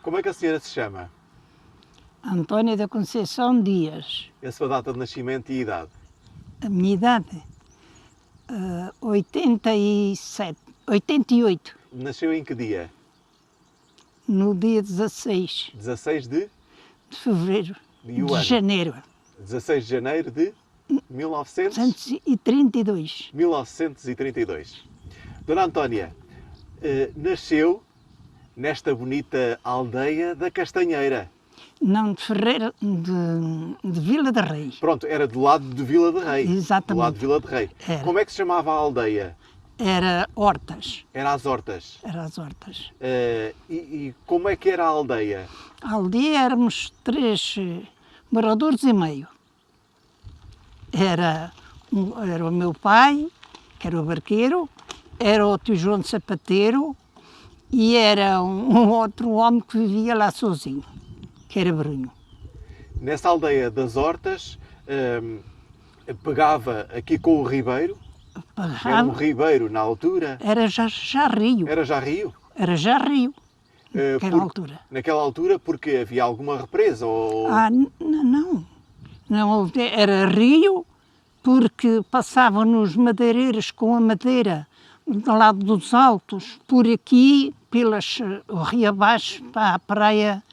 Como é que a senhora se chama? Antônia da Conceição Dias. A sua data de nascimento e idade? A minha idade? 87, 88. Nasceu em que dia? No dia 16 16 de de fevereiro, E o de ano? janeiro, 16 de janeiro de 1932. 1932. Dona Antónia, nasceu nesta bonita aldeia da Castanheira. Não, de Ferreira, de Vila de Rei. Pronto, era do lado de Vila de Rei. Exatamente. Do lado de Vila de Rei. Era. Como é que se chamava a aldeia? Era Hortas. Era as Hortas. Era as Hortas. E como é que era a aldeia? A aldeia éramos 3 moradores e meio. Era o meu pai, que era o barqueiro, era o tio João de Sapateiro e era um outro homem que vivia lá sozinho, que era Brunho. Nessa aldeia das Hortas, pegava aqui com o ribeiro. Era um ribeiro na altura. Era já rio. Era já rio? Era já rio, naquela altura. Naquela altura porque havia alguma represa? Ou... Não. Não, era rio porque passavam nos madeireiros com a madeira do lado dos altos, por aqui, o rio abaixo, para a praia,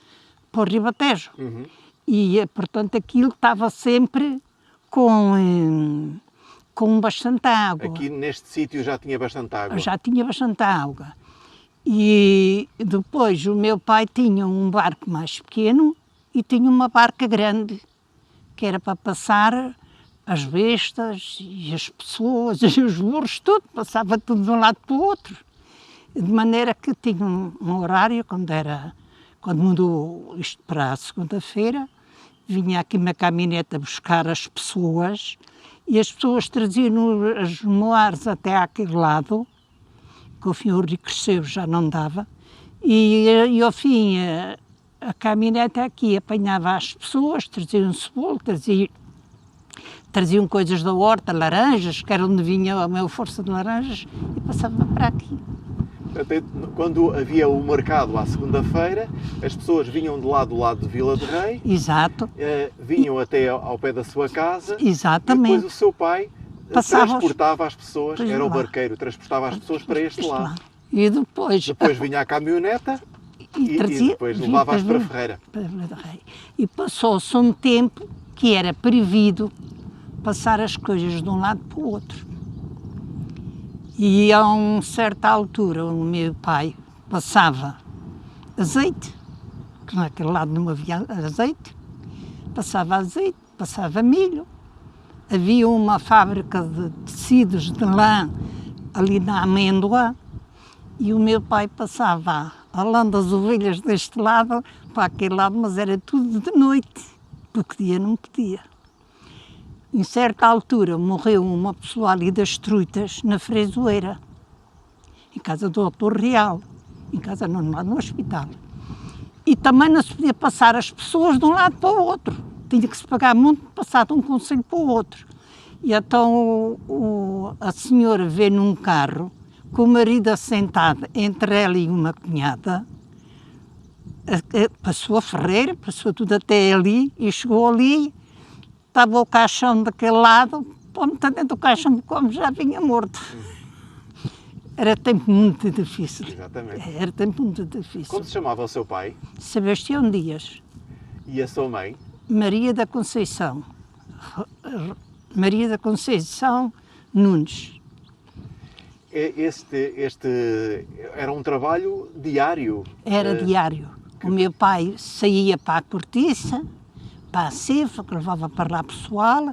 para o Ribatejo. Uhum. E, portanto, aquilo estava sempre com bastante água. Aqui neste sítio já tinha bastante água? Já tinha bastante água. E depois o meu pai tinha um barco mais pequeno e tinha uma barca grande, que era para passar as bestas e as pessoas e os burros, tudo, passava tudo de um lado para o outro. De maneira que tinha um horário, quando mudou isto para a segunda-feira, vinha aqui uma caminhonete a buscar as pessoas e as pessoas traziam as moares até àquele lado, que ao fim o rio cresceu, já não dava, e ao fim a caminhonete aqui apanhava as pessoas, traziam cebola, traziam coisas da horta, laranjas, que era onde vinha a maior força de laranjas, e passava para aqui. Até quando havia o mercado à segunda-feira, as pessoas vinham do lado de Vila de Rei. Exato. Vinham até ao pé da sua casa. Exatamente. E depois o seu pai transportava as pessoas, era o barqueiro, transportava as pessoas para este lado. E depois vinha a caminhoneta e depois levava-as para Ferreira. E passou-se um tempo que era previsto passar as coisas de um lado para o outro. E a uma certa altura o meu pai passava azeite, que naquele lado não havia azeite, passava milho. Havia uma fábrica de tecidos de lã ali na Amêndoa e o meu pai passava a lã das ovelhas deste lado para aquele lado, mas era tudo de noite, porque dia não podia. Em certa altura morreu uma pessoa ali das Truitas, na Fresoeira, em casa do Doutor Real, em casa não, lá no hospital. E também não se podia passar as pessoas de um lado para o outro. Tinha que se pagar muito para passar de um concelho para o outro. E então a senhora vê num carro, com o marido assentado entre ela e uma cunhada, passou a Ferreira, passou tudo até ali e chegou ali. Estava o caixão daquele lado, pô-me dentro do caixão, como já vinha morto. Era tempo muito difícil. Exatamente. Era tempo muito difícil. Como se chamava o seu pai? Sebastião Dias. E a sua mãe? Maria da Conceição. Maria da Conceição Nunes. Este era um trabalho diário? Era diário. O meu pai saía para a cortiça, para a cefa, que levava para lá pessoal,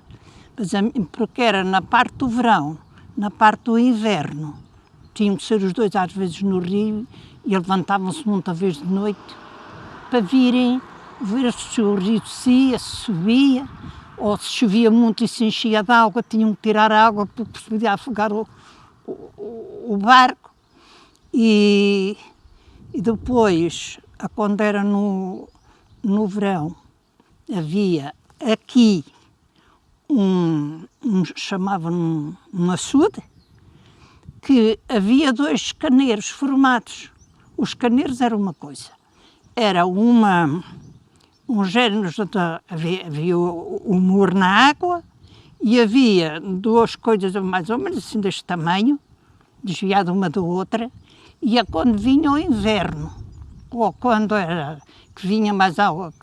porque era na parte do verão, na parte do inverno. Tinham que ser os dois às vezes no rio e levantavam-se muitas vezes de noite para virem ver se o rio descia, se subia, ou se chovia muito e se enchia de água, tinham que tirar a água porque se podia afogar o barco. E depois, quando era no verão, havia aqui chamavam um açude, que havia 2 caneiros formados. Os caneiros eram uma coisa. era um género de... Havia o muro na água e havia duas coisas mais ou menos assim deste tamanho, desviada uma da outra, e é quando vinha o inverno, ou quando era que vinha mais água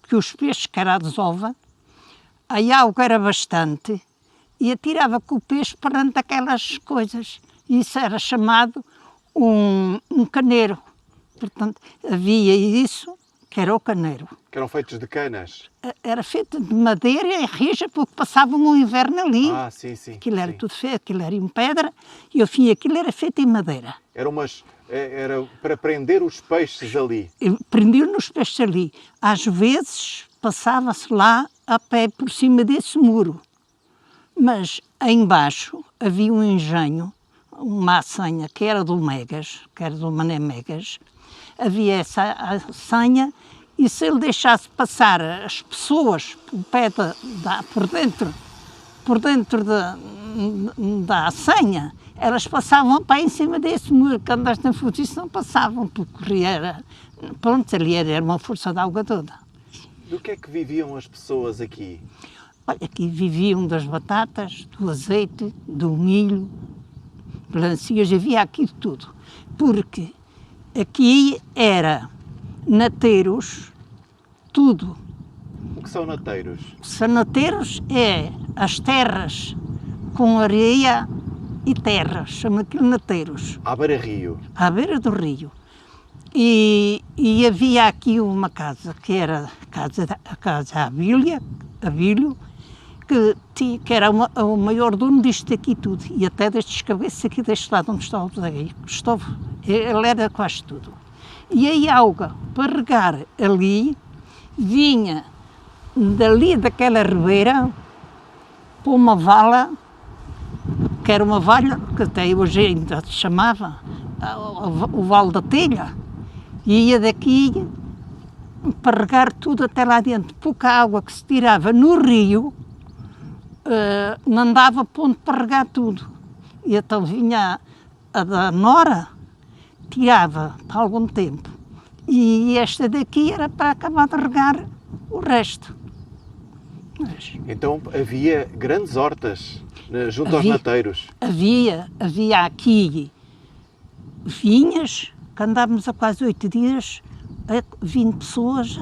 que os peixes, que era a desova, a água era bastante, e atirava com o peixe perante aquelas coisas. Isso era chamado um caneiro. Portanto, havia isso, que era o caneiro. Que eram feitos de canas. Era feito de madeira e rija, porque passavam o inverno ali. Ah, sim, sim. Aquilo era sim. tudo feito, aquilo era em pedra, e ao fim aquilo era feito em madeira. Era para prender os peixes ali. Prendiam nos peixes ali. Às vezes passava-se lá a pé por cima desse muro. Mas embaixo havia um engenho, uma assanha que era do Megas, que era do Mané Megas. Havia essa assanha e se ele deixasse passar as pessoas por dentro da assanha, elas passavam para em cima desse muro, que andaste na fuziça não passavam, porque pronto, ali era uma força de água toda. Do que é que viviam as pessoas aqui? Olha, aqui viviam das batatas, do azeite, do milho, melancias, havia aqui de tudo. Porque aqui era nateiros, tudo. O que são nateiros? Sanateiros é as terras com areia e terra, chamam aquilo nateiros. À beira-rio. À beira do rio. E havia aqui uma casa, que era a casa Abílio, que era o maior dono disto aqui tudo, e até destes cabeças aqui deste lado onde está o Gustavo, ele era quase tudo. E a água, para regar ali, vinha dali daquela ribeira para uma vala, que era uma vala, que até hoje ainda se chamava o Vale da Telha, e ia daqui para regar tudo até lá dentro, pouca água que se tirava no rio, não dava ponto para regar tudo. E então vinha a da Nora, tirava para algum tempo, e esta daqui era para acabar de regar o resto. Então havia grandes hortas junto aos nateiros. Havia aqui vinhas, que andávamos há quase 8 dias, 20 pessoas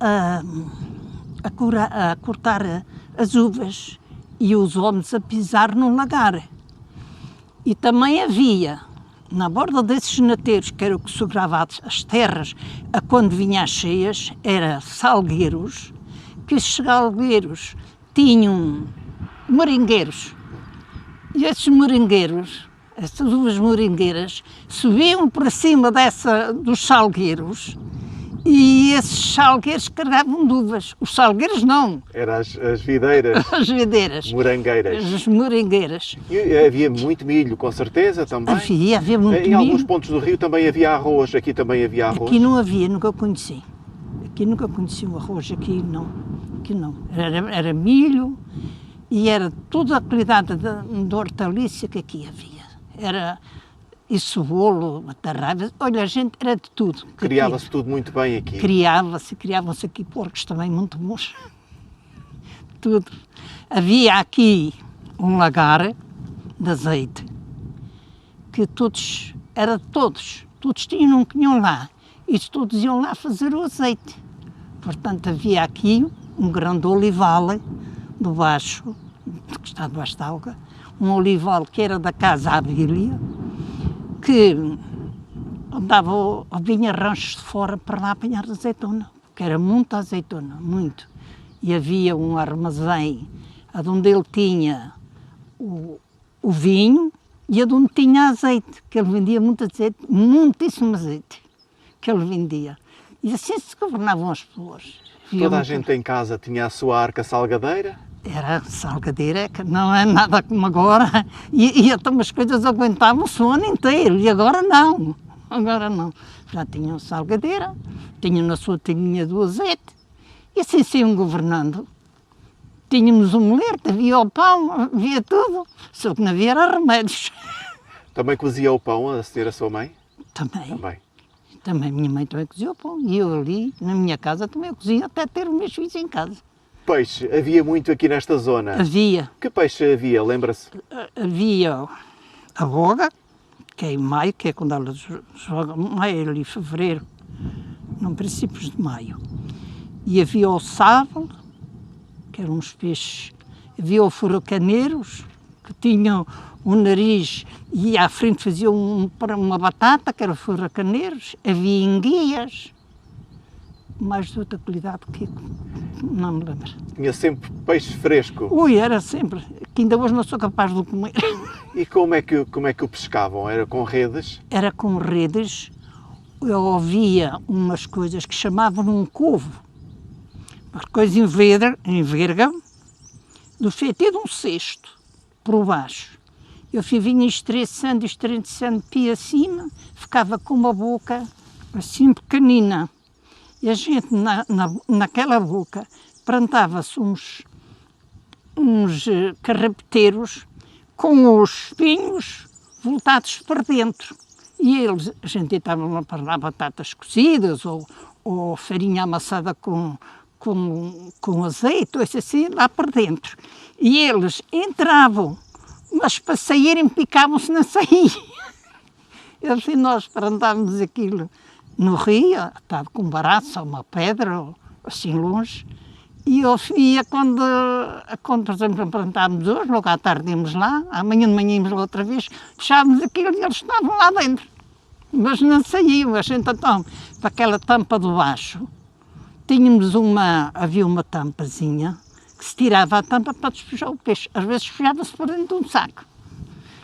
a cortar as uvas e os homens a pisar no lagar. E também havia, na borda desses nateiros, que era o que segurava as terras, a quando vinha as cheias, era salgueiros, que esses salgueiros tinham moringueiros. E esses moringueiros, essas uvas moringueiras, subiam para cima dos salgueiros, e esses salgueiros carregavam de uvas. Os salgueiros não. Eram as videiras. As videiras. Morangueiras. As morangueiras. E havia muito milho, com certeza, também? Havia muito milho. Em alguns pontos do rio também havia arroz. Aqui também havia arroz? Aqui não havia, nunca conheci. Aqui nunca conheci o arroz, aqui não. Aqui não. Era milho e era toda a qualidade de hortaliça que aqui havia. Era... E cebolo, beterrabas, olha, a gente era de tudo. Criava-se tudo muito bem aqui? Criavam-se aqui porcos também muito bons. Tudo. Havia aqui um lagar de azeite, que todos tinham um quinhão lá, e todos iam lá fazer o azeite. Portanto, havia aqui um grande olival debaixo, que está debaixo da água, um olival que era da casa Abília, que vinha ranchos de fora para lá apanhar azeitona, que era muita azeitona, muito. E havia um armazém onde ele tinha o vinho e onde tinha azeite, que ele vendia muito azeite, muitíssimo azeite, que ele vendia. E assim se governavam as pessoas. Toda a gente em casa tinha a sua arca salgadeira? Era salgadeira, que não é nada como agora, e até umas coisas aguentavam-se o ano inteiro, e agora não. Já tinham salgadeira, tinham na sua tininha do azeite, e assim se iam governando. Tínhamos um molerte, havia o pão, havia tudo, só que não havia era remédios. Também cozia o pão a ser a sua mãe? Também. Também, minha mãe também cozia o pão. E eu ali, na minha casa, também eu cozinho até ter os meus filhos em casa. Peixe, havia muito aqui nesta zona. Havia, Que peixe havia, lembra-se? havia a boga, que é em maio, que é quando ela joga, maio ali, fevereiro, no princípios de maio. E havia o sábalo, que eram uns peixes. Havia o furacaneiros, que tinham o nariz e à frente faziam uma batata, que era o furacaneiros. Havia enguias, mais de outra qualidade que não me lembro. Tinha sempre peixe fresco. Ui, era sempre, que ainda hoje não sou capaz de o comer. E como é que o pescavam? Era com redes? Era com redes, eu ouvia umas coisas que chamavam um covo, umas coisas em verga, do feito de um cesto, por baixo. Eu vinha estreçando pia acima, ficava com uma boca assim pequenina. E a gente, naquela boca, plantava-se uns carrapeteiros com os espinhos voltados para dentro. E eles, a gente deitava para lá batatas cozidas ou farinha amassada com azeite, ou assim, lá para dentro. E eles entravam, mas para saírem picavam-se na saída. E nós plantávamos aquilo no rio, estava com um barato, uma pedra, ou assim longe. E eu ia quando por exemplo, plantávamos hoje, logo à tarde íamos lá, amanhã de manhã íamos lá outra vez, fechávamos aquilo e eles estavam lá dentro. Mas não saíam, a gente então, para aquela tampa de baixo, havia uma tampazinha, que se tirava a tampa para despejar o peixe. Às vezes despejava-se por dentro de um saco.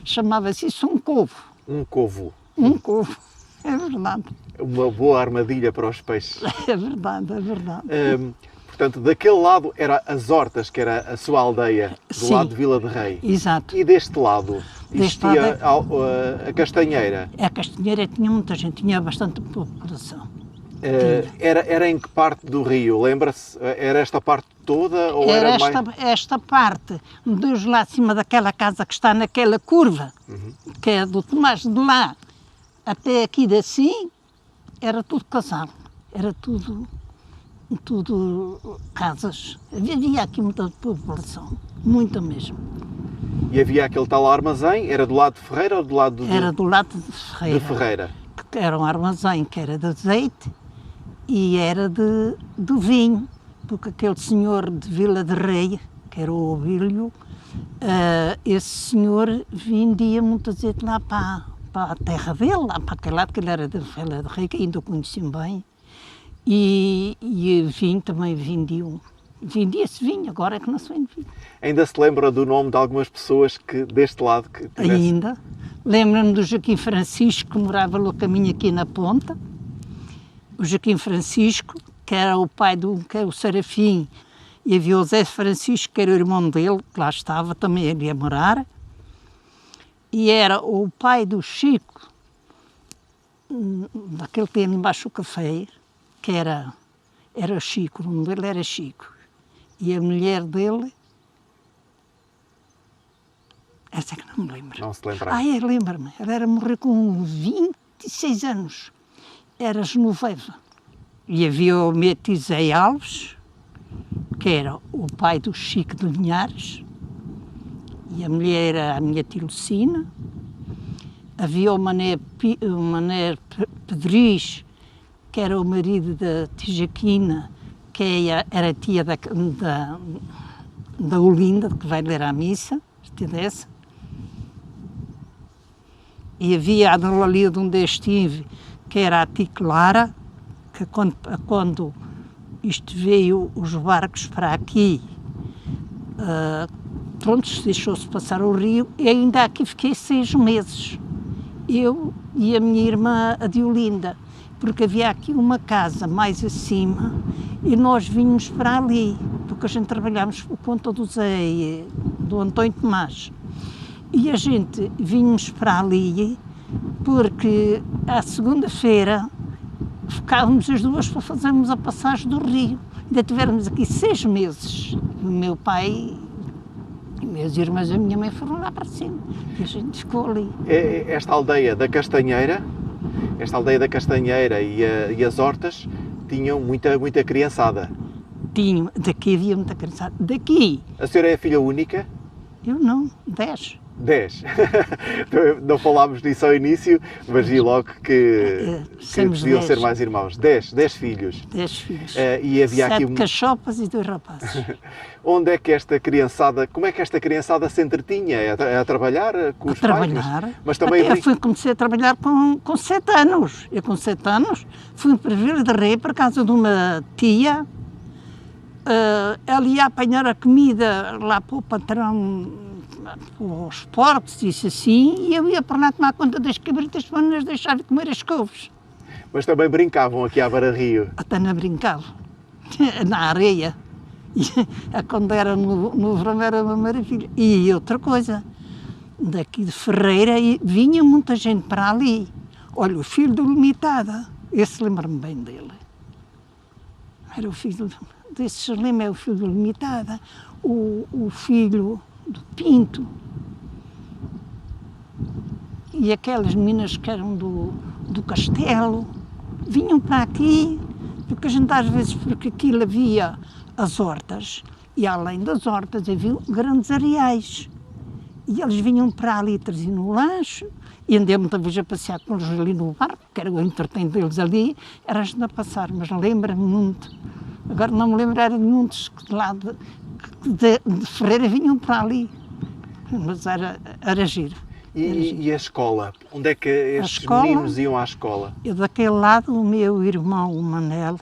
Chamava-se isso um covo. Um covo. Um covo, é verdade. Uma boa armadilha para os peixes. É verdade, é verdade. Portanto, daquele lado era as Hortas, que era a sua aldeia, do Sim. lado de Vila de Rei. Exato. E deste lado Deste existia a Castanheira. A Castanheira tinha muita gente, tinha bastante população. Era em que parte do rio? Lembra-se? Era esta parte toda? Ou Era mais... esta parte, dos lá de cima daquela casa que está naquela curva, que é do Tomás de lá até aqui de assim, era tudo casal, era tudo casas. Havia aqui muita população, muita mesmo. E havia aquele tal armazém? Era do lado de Ferreira ou do lado Era do lado de Ferreira. de Ferreira? Que era um armazém que era de azeite e era de vinho, porque aquele senhor de Vila de Rei, que era o Obílio, esse senhor vendia muito azeite lá para a terra dele, lá para aquele lado, que ele era de Vila de Rei, que ainda o conheciam bem, e vinho também vendiam. Vendia-se vinho, agora é que não se vende vinho. Ainda se lembra do nome de algumas pessoas que deste lado que tivesse... Ainda. Lembro-me do Joaquim Francisco, que morava no caminho aqui na ponta. O Joaquim Francisco, que era o pai que é o Serafim, e havia o Zé Francisco, que era o irmão dele, que lá estava, também ele ia morar. E era o pai do Chico, daquele que tem ali embaixo o café, que era Chico, o nome dele era Chico. E a mulher dele, essa é que não me lembro. Não se lembra? Lembro-me. Ela morreu com 26 anos. Era Genoveva. E havia o meu Zé Alves, que era o pai do Chico de Linhares, e a mulher era a minha tia Lucina. Havia o Mané Pedris, que era o marido da tia Jaquina, que era tia da Olinda, que vai ler à missa, dessa. E havia a Dona Lia de onde eu estive, que era a tia Clara, que quando isto veio os barcos para aqui, deixou-se passar o rio, e ainda aqui fiquei 6 meses. Eu e a minha irmã, a Diolinda, porque havia aqui uma casa mais acima e nós vínhamos para ali, porque a gente trabalhámos por conta do Zé, do António Tomás. E a gente vínhamos para ali porque à segunda-feira ficávamos as duas para fazermos a passagem do rio. Ainda tivemos aqui 6 meses. O meu pai, meus irmãos e a minha mãe foram lá para cima e a gente ficou ali. Esta aldeia da Castanheira esta aldeia da Castanheira e as hortas tinham muita criançada. Tinha, daqui havia muita criançada. Daqui, A senhora é a filha única? eu não, 10. 10. Não falámos disso ao início, mas vi logo que somos deviam 10. ser mais irmãos. 10 filhos. 10 filhos. E havia 7 aqui... cachopas e 2 rapazes. Onde é que esta criançada, como é que esta criançada se entretinha? A trabalhar com os A trabalhar. pais? Mas também... Até comecei a trabalhar com 7 anos. Eu com 7 anos fui para Vila de Rei para casa de uma tia. Ela ia apanhar a comida lá para o patrão, para os porcos, disse assim, e eu ia para lá tomar conta das cabritas para não as deixar de comer as couves. Mas também brincavam aqui à Barra-Rio. Até não brincava, na areia. E, quando era no verão era uma maravilha. E outra coisa, daqui de Ferreira vinha muita gente para ali. Olha, o filho do Limitada, esse lembro-me bem dele. Era o filho desse Lima, é o filho do Limitada, o filho do Pinto. E aquelas meninas que eram do Castelo, vinham para aqui, porque a gente às vezes, porque aquilo havia as hortas, e além das hortas havia grandes areais. E eles vinham para ali, traziam no lanche, e andei muitas vezes a passear com eles ali no barco, que era o entretém deles ali, era a gente a passar, mas lembro-me muito. Agora não me lembro, era de muitos que lá de Ferreira vinham para ali, mas era giro. E a escola? Onde é que estes meninos iam à escola? Eu daquele lado, o meu irmão, o Manel,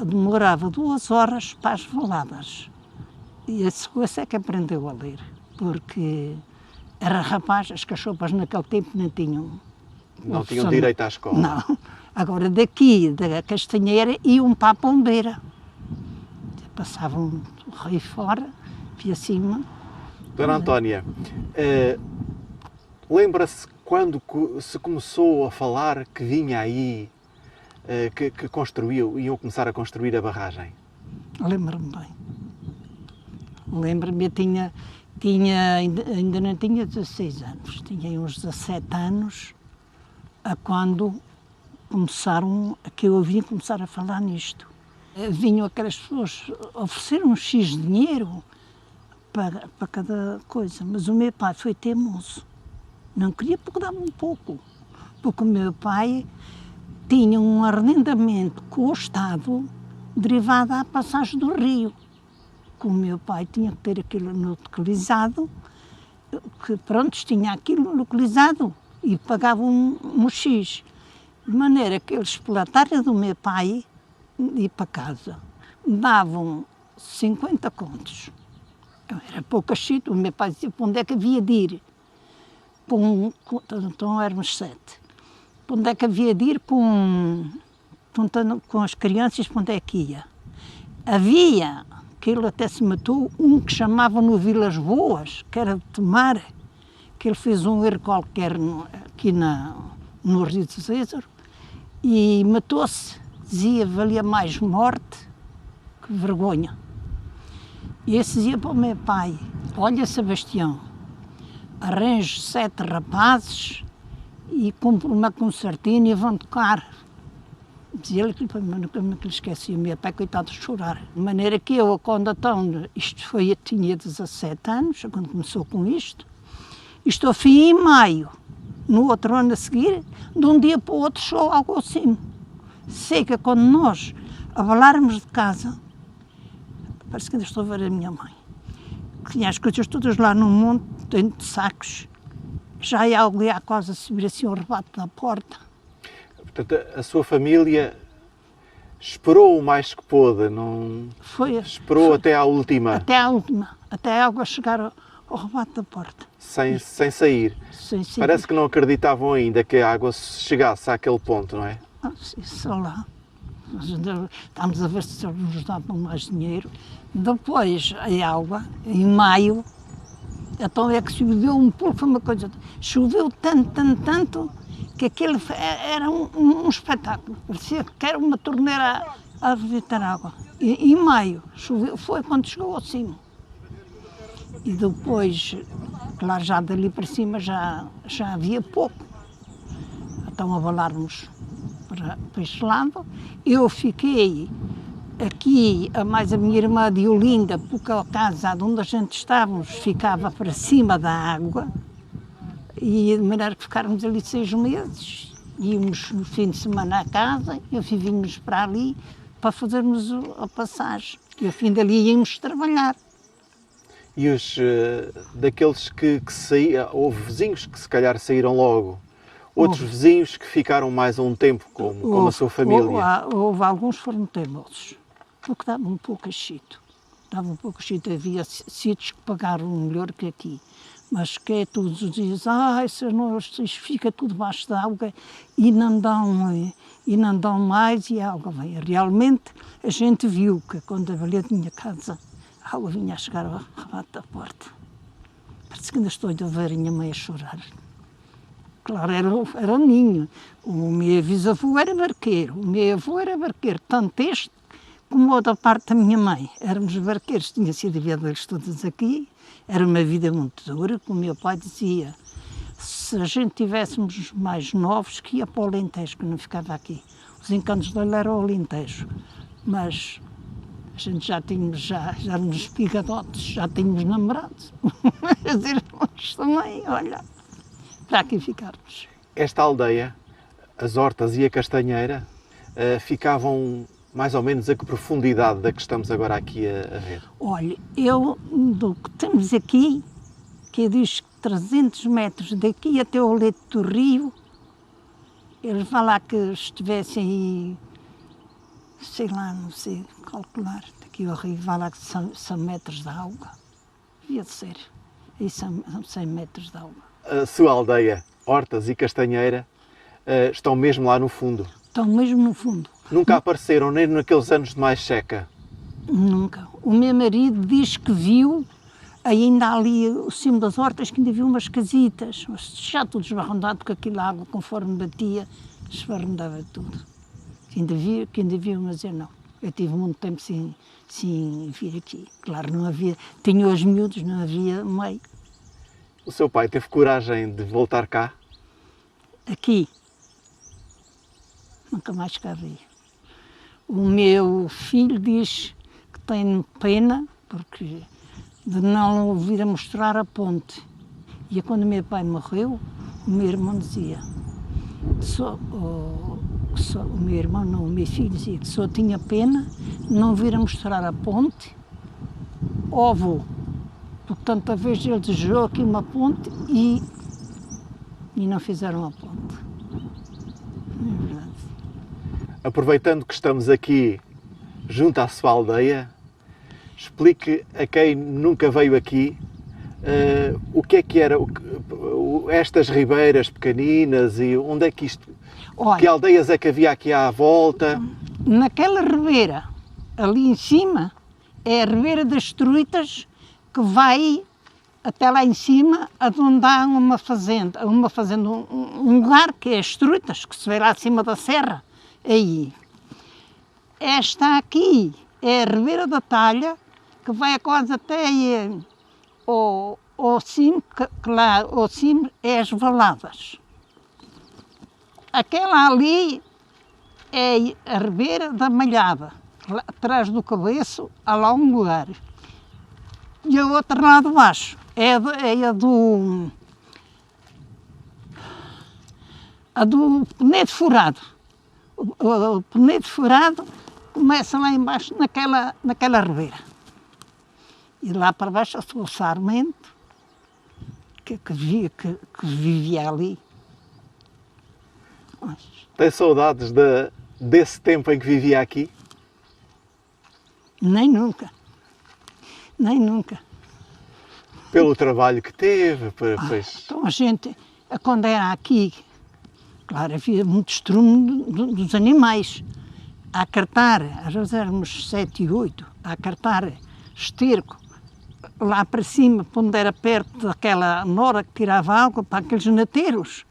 demorava 2 horas para as valadas. E esse é que aprendeu a ler, porque era rapaz, as cachopas naquele tempo não tinham. Não tinham direito à escola? Não. Agora daqui, da Castanheira, iam para a Pombeira. Passavam o rio fora, via cima. Dona Antónia, lembra-se quando se começou a falar que vinha aí, que iam começar a construir a barragem? Lembro-me bem. Lembro-me, eu ainda não tinha 16 anos, tinha uns 17 anos, a quando começaram, que eu ouvi começar a falar nisto. Vinham aquelas pessoas oferecer um X de dinheiro para cada coisa, mas o meu pai foi teimoso. Não queria porque dava um pouco, porque o meu pai tinha um arrendamento com o Estado derivado à passagem do rio. Que o meu pai tinha que ter aquilo localizado, que pronto, tinha aquilo localizado e pagava um X. De maneira que eles, pela tarde do meu pai, ir para casa, davam 50 contos. Era pouco chito, o meu pai dizia para onde é que havia de ir. Então éramos 7. Para onde é que havia de ir com as crianças, para onde é que ia. Havia, que ele até se matou, um que chamavam no Vilas Boas, que era de Tomar, que ele fez um erro qualquer aqui no Rio de César, e matou-se. Dizia, valia mais morte que vergonha. E esse dizia para o meu pai, olha Sebastião, arranje 7 rapazes e compre uma concertina e vão tocar. Dizia-lhe que nunca me esqueci, o meu pai, coitado, de chorar. De maneira que eu, quando então, tinha 17 anos, quando começou com isto ao fim em maio, no outro ano a seguir, de um dia para o outro, chegou algo assim. Sei que quando nós abalarmos de casa, parece que ainda estou a ver a minha mãe, que tinha as coisas todas lá no monte, dentro de sacos, já ia alguém à quase a subir assim ao rebate da porta. Portanto, a sua família esperou o mais que pôde, não? Esperou até à última? Até à última, até a água chegar ao rebate da porta. Sem sair? Sem sair. Parece que não acreditavam ainda que a água chegasse àquele ponto, não é? Só lá. Estamos a ver se eles nos davam mais dinheiro. Depois, a água, em maio, então é que choveu um pouco, foi uma coisa. Choveu tanto, que aquilo era um espetáculo. Parecia que era uma torneira a levitar água. E em maio, choveu, foi quando chegou ao cimo. E depois, claro, já dali para cima já havia pouco. então abalarmos para este lado. Eu fiquei aqui, mais a minha irmã de Olinda, porque a casa onde a gente estávamos ficava para cima da água, e de maneira que ficáramos ali 6 meses. Íamos no fim de semana à casa, e vínhamos para ali para fazermos a passagem. E ao fim dali íamos trabalhar. E os daqueles que saíram, houve vizinhos que se calhar saíram logo, outros vizinhos que ficaram mais um tempo, como a sua família? Houve alguns que foram teimosos, porque dava um pouco a chito. Havia sítios que pagaram melhor que aqui. Mas que é todos os dias, isto fica tudo debaixo da água e não dão mais e a água vem. Realmente a gente viu que quando eu ali da minha casa, a água vinha a chegar ao rebate da porta. Parece que ainda estou a ver a minha mãe a chorar. Claro, era um ninho. O meu bisavô era barqueiro, o meu avô era barqueiro, tanto este como a da parte da minha mãe. Éramos barqueiros, tinha sido aviadores todos aqui. Era uma vida muito dura, como o meu pai dizia. Se a gente tivéssemos mais novos, que ia para o Alentejo, que não ficava aqui. Os encantos dele eram o Alentejo. Mas a gente já éramos pigadotes, já tínhamos namorados. Os irmãos também, olha, para aqui ficarmos. Esta aldeia, as Hortas e a Castanheira, ficavam mais ou menos a que profundidade da que estamos agora aqui a ver? Olha, do que temos aqui, que eu diz 300 metros daqui até ao leito do rio, eles vão lá que estivessem aí, sei lá, não sei calcular, daqui ao rio, vão lá que são metros de água. Devia de ser, aí são 100 metros de água. A sua aldeia, Hortas e Castanheira, estão mesmo lá no fundo? Estão mesmo no fundo. Nunca apareceram nem naqueles anos de mais seca? Nunca. O meu marido diz que viu, ainda ali, o cimo das hortas, que ainda viu umas casitas, mas já tudo esbarrondado, porque aquela água, conforme batia, esbarrondava tudo. Que ainda viu, mas eu não. Eu tive muito tempo sem vir aqui. Claro, não havia, tinha os miúdos, não havia meio. O seu pai teve coragem de voltar cá? Aqui. Nunca mais cá vi. O meu filho diz que tem pena porque de não vir a mostrar a ponte. E quando o meu pai morreu, o meu irmão dizia, o meu irmão não, o meu filho dizia que só tinha pena de não vir a mostrar a ponte ao avô. Porque tanta vez ele desejou aqui uma ponte e não fizeram a ponte. É verdade. Aproveitando que estamos aqui junto à sua aldeia, explique a quem nunca veio aqui o que é que era estas ribeiras pequeninas e onde é que isto... Olha, que aldeias é que havia aqui à volta? Naquela ribeira, ali em cima, é a ribeira das Truitas, que vai até lá em cima, onde há uma fazenda, um lugar que é as Truitas, que se vê lá acima da serra. Aí. Esta aqui é a Ribeira da Talha, que vai quase até ao cimo, que lá ao cimo é as Valadas. Aquela ali é a Ribeira da Malhada, lá atrás do cabeço há lá um lugar. E a outra lá de baixo é a do Penedo Furado. O Penedo Furado começa lá embaixo naquela ribeira. E lá para baixo o Sarmento, que vivia ali. Mas... Tem saudades desse tempo em que vivia aqui? Nem nunca. Nem nunca. Pelo trabalho que teve? Pois... Então a gente, quando era aqui, claro, havia muito estrume dos animais. A cartar, às vezes éramos 7 e 8, a cartar esterco, lá para cima, quando era perto daquela nora que tirava água para aqueles nateiros.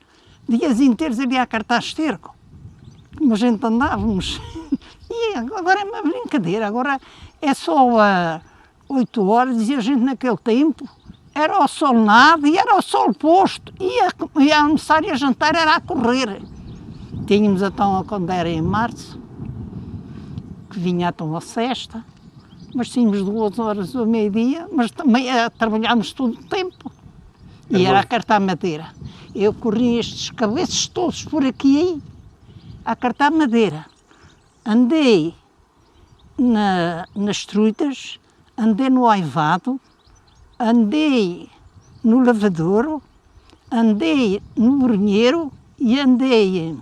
Dias inteiros ali a cartar esterco. Como a gente andávamos. E agora é uma brincadeira, agora é só a 8 horas e a gente naquele tempo era ao sol nada e era ao sol posto. E a almoçar e a jantar era a correr. Tínhamos então, quando era em março, que vinha então a sexta, mas tínhamos 2 horas ao meio-dia, mas também trabalhámos todo o tempo. E era a cartar madeira. Eu corri estes cabeças todos por aqui a cartar madeira. Andei nas truitas, andei no aivado, andei no lavadouro, andei no brunheiro e andei em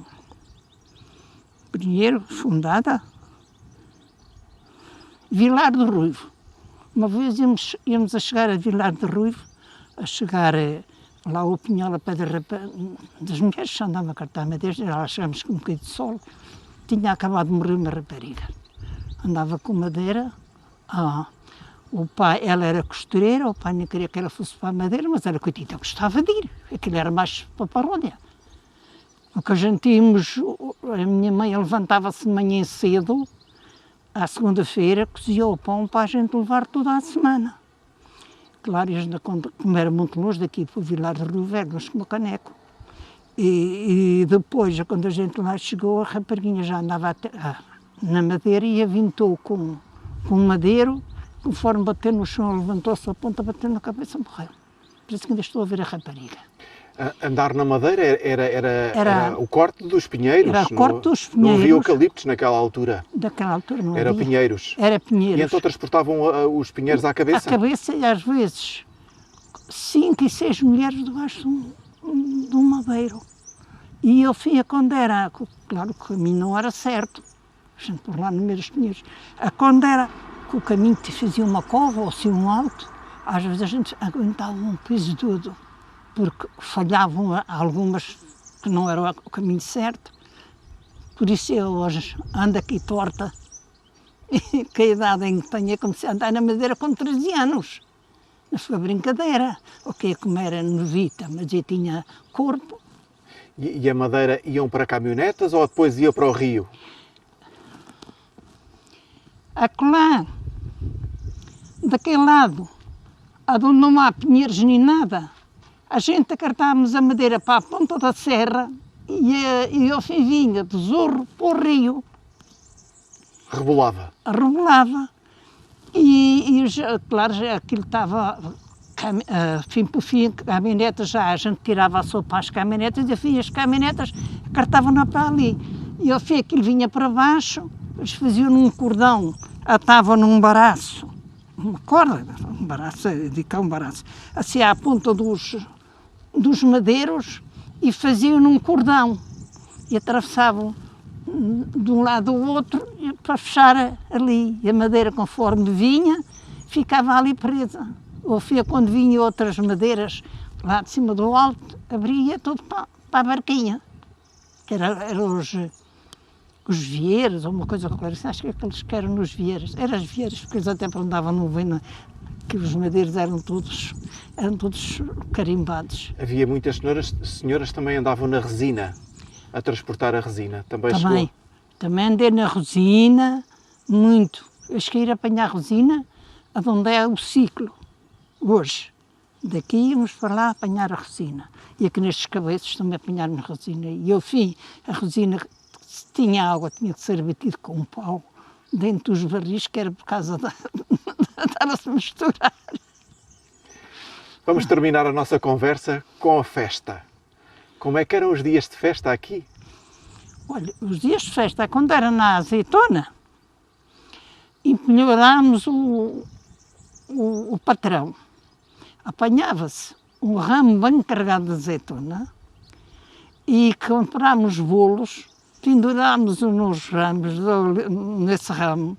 brunheiro, fundada, Vilar do Ruivo. Uma vez íamos a chegar a Vilar do Ruivo, a chegar lá ao Pinhal, a pé das mulheres que andavam a cartar madeira, lá chegámos com um bocadinho de sol, tinha acabado de morrer uma rapariga. Andava com madeira, o pai, ela era costureira, o pai não queria que ela fosse para a madeira, mas ela, coitadinha, gostava de ir, aquilo era mais para a paródia. O que a gente íamos, a minha mãe levantava-se de manhã cedo, à segunda-feira, cozia o pão para a gente levar toda a semana. Claro, como era muito longe daqui para o Vilar de Rio Velho, com o caneco. E depois, quando a gente lá chegou, a rapariguinha já andava na madeira e avintou com um madeiro, conforme bateu no chão, levantou-se a ponta, bateu na cabeça e morreu. Por isso que ainda estou a ver a rapariga. Andar na madeira era o corte dos pinheiros? Era o corte dos pinheiros. Não havia eucaliptos naquela altura? Daquela altura não era havia. Pinheiros? Era pinheiros. E então transportavam os pinheiros à cabeça? À cabeça e às vezes 5 e 6 mulheres debaixo de um madeiro. E eu fui quando era, claro que o caminho não era certo, a gente por lá no meio dos pinheiros, quando era que o caminho te fazia uma cova ou assim um alto, às vezes a gente aguentava um peso todo, porque falhavam algumas que não era o caminho certo. Por isso eu hoje ando aqui torta, que a idade em que tenho, comecei a andar na madeira com 13 anos. Não foi brincadeira, ok, como era novita, mas eu tinha corpo. E a madeira iam para caminhonetas ou depois ia para o rio? Acolá, daquele lado, onde não há pinheiros nem nada, a gente acartávamos a madeira para a ponta da serra e ao fim vinha do Zorro para o rio. Rebolava? Rebolava. E claro, aquilo estava, fim por fim, caminhonetas já, a gente tirava a sopa às caminhonetas e afim as caminhonetas acartavam-na para ali. E ao fim aquilo vinha para baixo, eles faziam num cordão, atavam num baraço, uma corda, um baraço, dedicar um baraço, assim à ponta dos madeiros e faziam num cordão e atravessavam de um lado ao outro para fechar ali. E a madeira, conforme vinha, ficava ali presa. Ou fia quando vinha outras madeiras lá de cima do alto, abria tudo para a barquinha, que eram os vieiros, ou uma coisa qualquer, acho que aqueles que eram nos vieiros. Eram os vieiros, porque eles até andavam no vento, que os madeiros eram todos carimbados. Havia muitas senhoras também andavam na resina, a transportar a resina. Também andei na resina, muito. Eu cheguei a ir apanhar resina, onde é o ciclo, hoje. Daqui íamos para lá apanhar a resina. E aqui nestes cabeços também apanharam resina. E ao fim, a resina, se tinha água, tinha que ser batido com um pau dentro dos barris, que era por causa da estar a se misturar. Vamos terminar a nossa conversa com a festa. Como é que eram os dias de festa aqui? Olha, os dias de festa, quando era na azeitona, empenhorámos o patrão. Apanhava-se um ramo bem carregado de azeitona e comprámos bolos, pendurámos nos ramos, nesse ramo,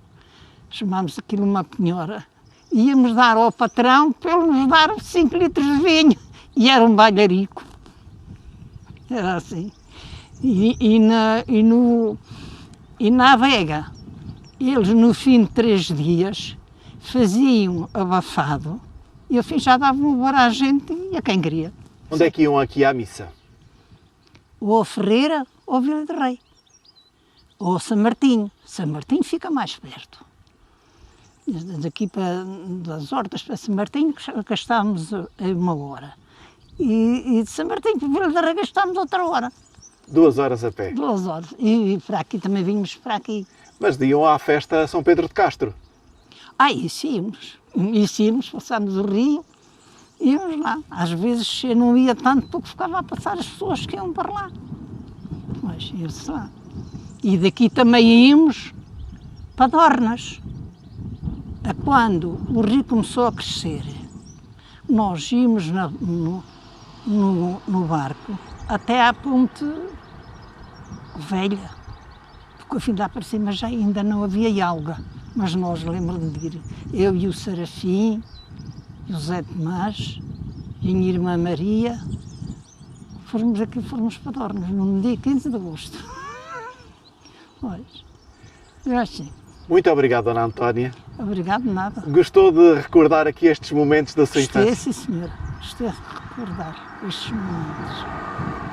chamámos aquilo uma penhora, e íamos dar ao patrão para ele nos dar 5 litros de vinho. E era um bailarico. Era assim. E na adega, eles no fim de 3 dias faziam abafado e ao fim já davam o bar à gente e a quem queria. Onde é que iam aqui à missa? Ou a Ferreira ou a Vila de Rei. Ou a São Martinho. São Martinho fica mais perto. Daqui das Hortas para São Martinho gastávamos 1 hora. E de São Martinho para Vila de Rei gastávamos outra hora. 2 horas a pé. 2 horas. E para aqui também vínhamos para aqui. Mas iam à festa a São Pedro de Castro. Isso íamos. Isso íamos, passámos o rio, íamos lá. Às vezes eu não ia tanto porque ficava a passar as pessoas que iam para lá. Mas ia-se lá. E daqui também íamos para Dornas. Quando o rio começou a crescer, nós íamos no barco até à ponte velha. Porque ao fim lá para cima já ainda não havia alga. Mas nós lembro-me de ir, eu e o Serafim, e o Zé Tomás, e a minha irmã Maria, fomos para Dornas, no dia 15 de agosto. Pois, eu assim. Muito obrigado, Dona Antónia. Obrigado, nada. Gostou de recordar aqui estes momentos da sua Gostei, infância? sim, senhor. Gostei de recordar estes momentos.